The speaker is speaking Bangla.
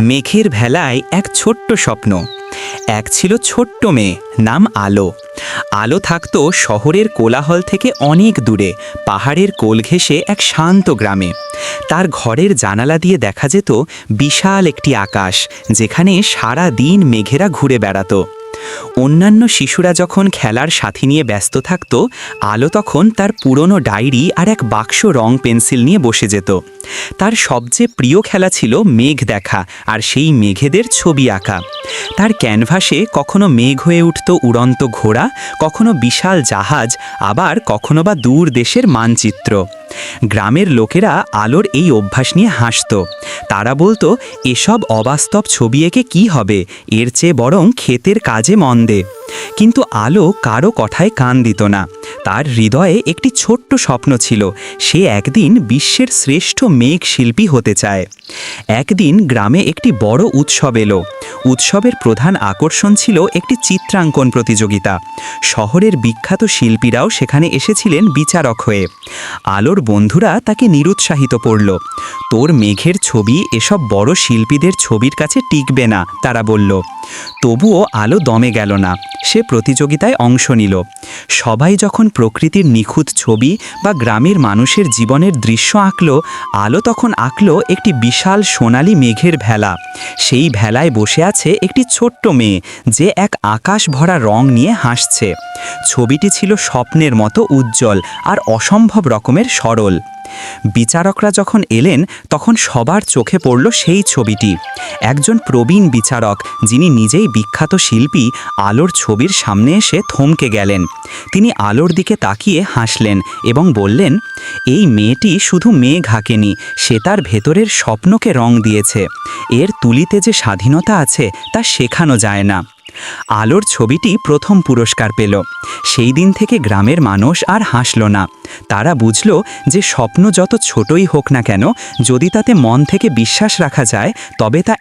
মেঘের ভেলায় এক ছোট্ট স্বপ্ন। এক ছিল ছোট্ট মেয়ে, নাম আলো। আলো থাকতো শহরের কোলাহল থেকে অনেক দূরে, পাহাড়ের কোল ঘেঁষে এক শান্ত গ্রামে। তার ঘরের জানালা দিয়ে দেখা যেত বিশাল একটি আকাশ, যেখানে সারা দিন মেঘেরা ঘুরে বেড়াতো। অন্যান্য শিশুরা যখন খেলার সাথী নিয়ে ব্যস্ত থাকত, আলো তখন তার পুরনো ডায়েরি আর এক বাক্স রং পেন্সিল নিয়ে বসে যেত। তার সবচেয়ে প্রিয় খেলা ছিল মেঘ দেখা আর সেই মেঘেদের ছবি আঁকা। তার ক্যানভাসে কখনো মেঘ হয়ে উঠত উড়ন্ত ঘোড়া, কখনো বিশাল জাহাজ, আবার কখনো বা দূর দেশের মানচিত্র। গ্রামের লোকেরা আলোর এই অভ্যাস নিয়ে হাসত। তারা বলতো, এসব অবাস্তব ছবি এঁকে কী হবে, এর চেয়ে বরং ক্ষেতের কাজে মন দে। কিন্তু আলো কারো কথায় কান দিত না। তার হৃদয়ে একটি ছোট্ট স্বপ্ন ছিল, সে একদিন বিশ্বের শ্রেষ্ঠ মেঘ শিল্পী হতে চায়। একদিন গ্রামে একটি বড় উৎসব এলো। উৎসবের প্রধান আকর্ষণ ছিল একটি চিত্রাঙ্কন প্রতিযোগিতা। শহরের বিখ্যাত শিল্পীরাও সেখানে এসেছিলেন বিচারক হয়ে। আলোর বন্ধুরা তাকে নিরুৎসাহিত করল। তোর মেঘের ছবি এসব বড় শিল্পীদের ছবির কাছে টিকবে না, তারা বলল। তবুও আলো দমে গেল না, সে প্রতিযোগিতায় অংশ নিল। সবাই যখন প্রকৃতির নিখুঁত ছবি বা গ্রামের মানুষের জীবনের দৃশ্য আঁকল, আলো তখন আঁকল একটি বিশাল সোনালি মেঘের ভেলা। সেই ভেলায় বসে আছে একটি ছোট্ট মেয়ে, যে এক আকাশ ভরা রং নিয়ে হাসছে। ছবিটি ছিল স্বপ্নের মতো উজ্জ্বল আর অসম্ভব রকমের সরল। বিচারকরা যখন এলেন, তখন সবার চোখে পড়ল সেই ছবিটি। একজন প্রবীণ বিচারক, যিনি নিজেই বিখ্যাত শিল্পী, আলোর ছবির সামনে এসে থমকে গেলেন। তিনি আলোর দিকে তাকিয়ে হাসলেন এবং বললেন, এই মেয়েটি শুধু মেঘ আঁকেনি, সে তার ভেতরের স্বপ্নকে রং দিয়েছে। এর তুলিতে যে স্বাধীনতা আছে তা শেখানো যায় না। আলোর ছবিটি প্রথম পুরস্কার পেল। সেই দিন থেকে গ্রামের মানুষ আর হাসল না। তারা বুঝল যে স্বপ্ন যত ছোটই হোক না কেন, যদি তাতে মন থেকে বিশ্বাস রাখা যায়, তবে তা এক